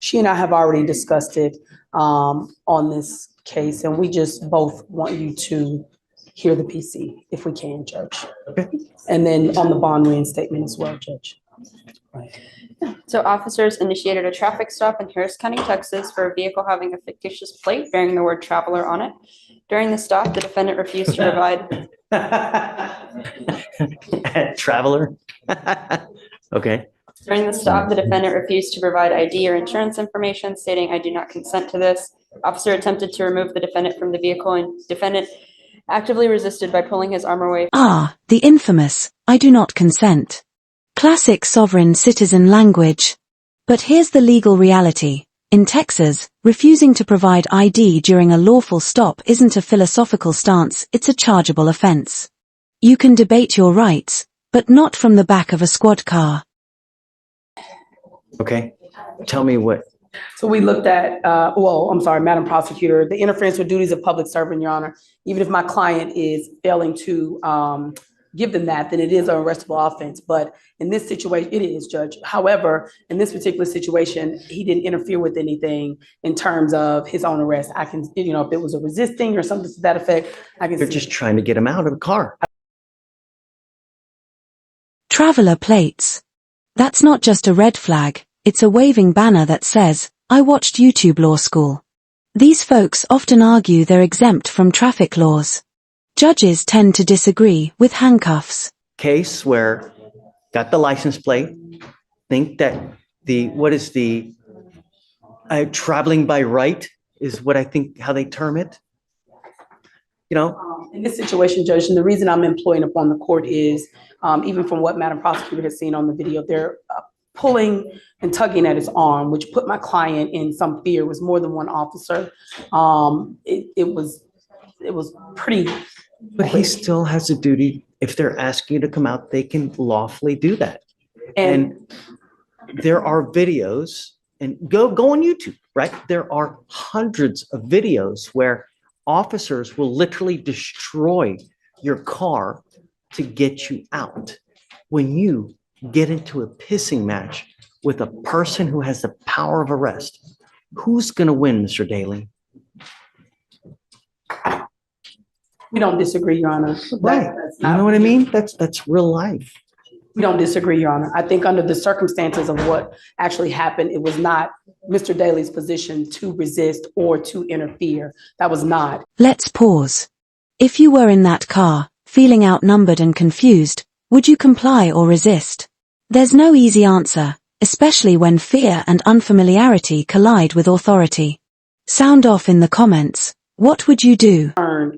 She and I have already discussed it on this case, and we just both want you to hear the PC if we can, Judge. Okay. And then on the bond reinstatement as well, Judge. Right. So officers initiated a traffic stop in Harris County, Texas for a vehicle having a fictitious plate bearing the word traveler on it. During the stop, the defendant refused to provide. Traveler. Okay. During the stop, the defendant refused to provide ID or insurance information, stating, "I do not consent to this." Officer attempted to remove the defendant from the vehicle, and defendant actively resisted by pulling his arm away. Ah, the infamous, "I do not consent." Classic sovereign citizen language. But here's the legal reality. In Texas, refusing to provide ID during a lawful stop isn't a philosophical stance, it's a chargeable offense. You can debate your rights, but not from the back of a squad car. Okay. Tell me what. So we looked at, I'm sorry, Madam Prosecutor, the interference with duties of public servant, Your Honor. Even if my client is failing to give them that, then it is an arrestable offense. But in this situation, it is, Judge. However, in this particular situation, he didn't interfere with anything in terms of his own arrest. I can, if it was a resisting or something to that effect, I can. They're just trying to get him out of the car. Traveler plates. That's not just a red flag, it's a waving banner that says, "I watched YouTube Law School." These folks often argue they're exempt from traffic laws. Judges tend to disagree with handcuffs. Case where got the license plate, think that traveling by right is what I think how they term it. In this situation, Judge, and the reason I'm employing upon the court is, even from what Madam Prosecutor has seen on the video, they're pulling and tugging at his arm, which put my client in some fear. It was more than one officer. It was pretty. But he still has a duty. If they're asking you to come out, they can lawfully do that. And there are videos, and go on YouTube, right? There are hundreds of videos where officers will literally destroy your car to get you out. When you get into a pissing match with a person who has the power of arrest, who's going to win, Mr. Daly? We don't disagree, Your Honor. Right. You know what I mean? That's real life. We don't disagree, Your Honor. I think under the circumstances of what actually happened, it was not Mr. Daly's position to resist or to interfere. That was not. Let's pause. If you were in that car, feeling outnumbered and confused, would you comply or resist? There's no easy answer, especially when fear and unfamiliarity collide with authority. Sound off in the comments. What would you do?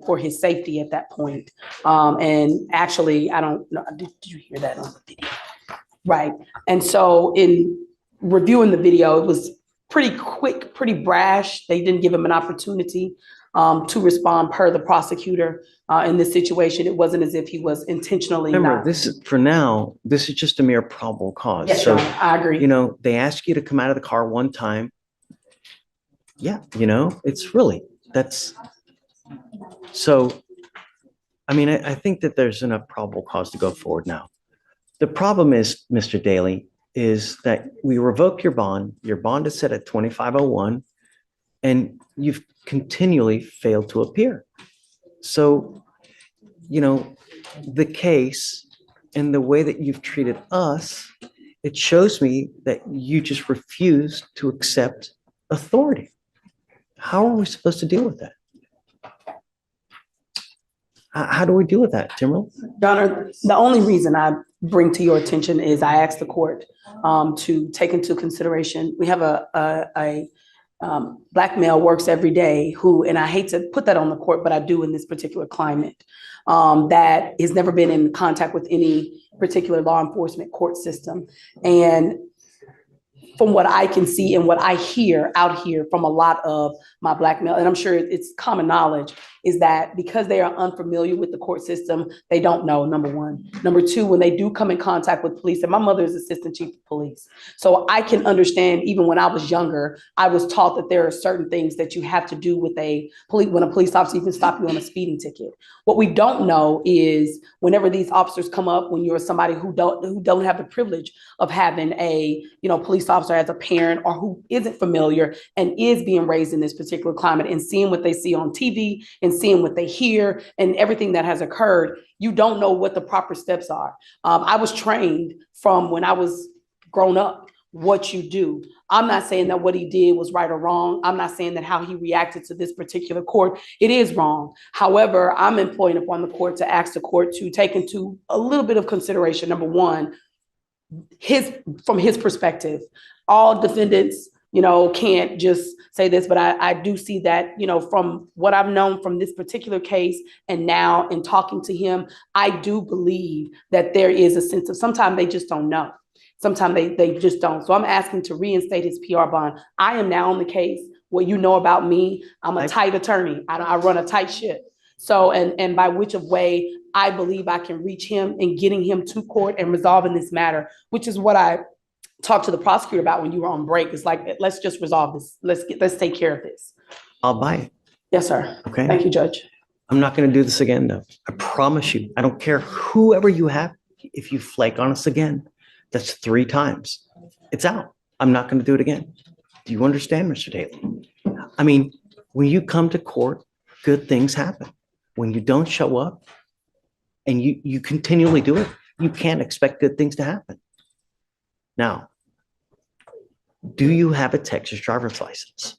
For his safety at that point. And actually, I don't know, did you hear that on the video? Right. And so in reviewing the video, it was pretty quick, pretty brash. They didn't give him an opportunity to respond per the prosecutor in this situation. It wasn't as if he was intentionally. Remember, this is just a mere probable cause. Yes, so I agree. They ask you to come out of the car one time. Yeah, it's really. That's so, I think that there's enough probable cause to go forward now. The problem is, Mr. Daly, is that we revoke your bond. Your bond is set at 2501, and you've continually failed to appear. So, the case and the way that you've treated us, it shows me that you just refuse to accept authority. How are we supposed to deal with that? How do we deal with that, Timberland? Your Honor, the only reason I bring to your attention is I asked the court to take into consideration. We have a Black male works every day who, and I hate to put that on the court, but I do in this particular climate, that has never been in contact with any particular law enforcement court system. And from what I can see and what I hear out here from a lot of my Black male, and I'm sure it's common knowledge, is that because they are unfamiliar with the court system, they don't know, number one. Number two, when they do come in contact with police, and my mother is assistant chief of police, so I can understand, even when I was younger, I was taught that there are certain things that you have to do with when a police officer even stop you on a speeding ticket. What we don't know is whenever these officers come up, when you're somebody who don't have the privilege of having a police officer officer as a parent or who isn't familiar and is being raised in this particular climate and seeing what they see on TV and seeing what they hear and everything that has occurred, you don't know what the proper steps are. I was trained from when I was grown up what you do. I'm not saying that what he did was right or wrong. I'm not saying that how he reacted to this particular court, it is wrong. However, I'm employing upon the court to ask the court to take into a little bit of consideration. Number one, from his perspective, all defendants, can't just say this, but I do see that, from what I've known from this particular case and now in talking to him, I do believe that there is a sense of sometimes they just don't know. Sometimes they just don't. So I'm asking to reinstate his PR bond. I am now on the case. What you know about me, I'm a tight attorney. I run a tight ship. So, and by which of way I believe I can reach him and getting him to court and resolving this matter, which is what I talked to the prosecutor about when you were on break. It's like, let's just resolve this. Let's take care of this. I'll buy it. Yes, sir. Okay. Thank you, Judge. I'm not going to do this again, though. I promise you. I don't care whoever you have. If you flake on us again, that's 3 times. It's out. I'm not going to do it again. Do you understand, Mr. Daly? I mean, when you come to court, good things happen. When you don't show up and you continually do it, you can't expect good things to happen. Now, do you have a Texas driver's license?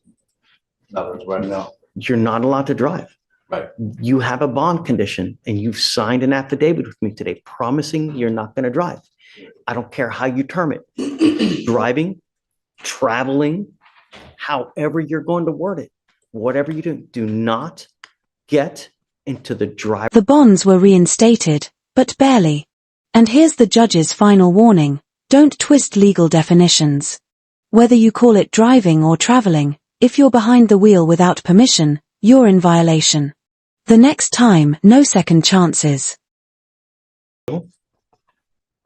Not right now. You're not allowed to drive. Right. You have a bond condition and you've signed an affidavit with me today promising you're not going to drive. I don't care how you term it. Driving, traveling, however you're going to word it, whatever you do not get into the drive. The bonds were reinstated, but barely. And here's the judge's final warning. Don't twist legal definitions. Whether you call it driving or traveling, if you're behind the wheel without permission, you're in violation. The next time, no second chances.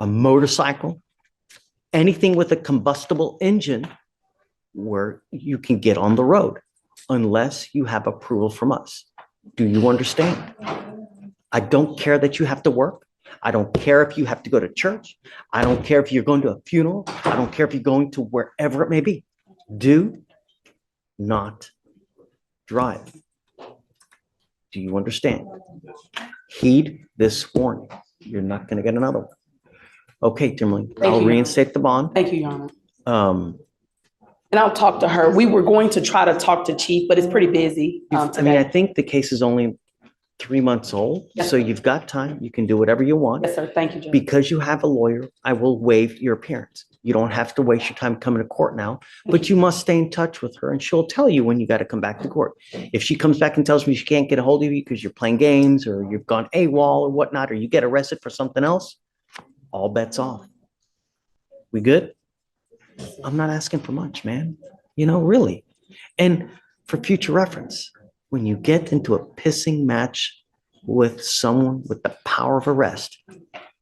A motorcycle, anything with a combustible engine where you can get on the road unless you have approval from us. Do you understand? I don't care that you have to work. I don't care if you have to go to church. I don't care if you're going to a funeral. I don't care if you're going to wherever it may be. Do not drive. Do you understand? Heed this warning. You're not going to get another one. Okay, Timberly, I'll reinstate the bond. Thank you, Your Honor. And I'll talk to her. We were going to try to talk to Chief, but it's pretty busy I think the case is only 3 months old, Yes, so you've got time. You can do whatever you want. Yes, sir. Thank you, Judge. Because you have a lawyer, I will waive your appearance. You don't have to waste your time coming to court now, but you must stay in touch with her and she'll tell you when you got to come back to court. If she comes back and tells me she can't get a hold of you because you're playing games or you've gone AWOL or whatnot, or you get arrested for something else, all bets off. We good? I'm not asking for much, man. Really. And for future reference, when you get into a pissing match with someone with the power of arrest,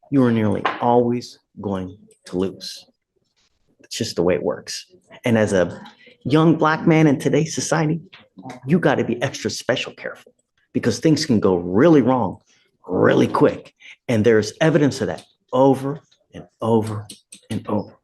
you are nearly always going to lose. It's just the way it works. And as a young Black man in today's society, you got to be extra special careful because things can go really wrong really quick. And there's evidence of that over and over and over.